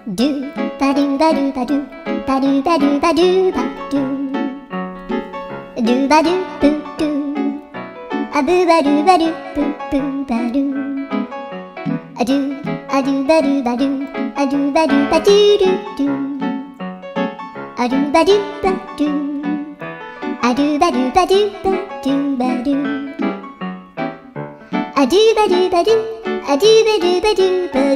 ドゥバドゥバドゥバドゥバドゥバドゥバドゥバドゥドゥバドゥブドゥアブバドゥバドゥブブバドゥアドゥアドゥバドゥバドゥアドゥバドゥバドゥドゥドゥアドゥバドゥバドゥアドゥバドゥバドゥバドゥバドゥアドゥバドゥバドゥアドゥバドゥバドゥバドゥ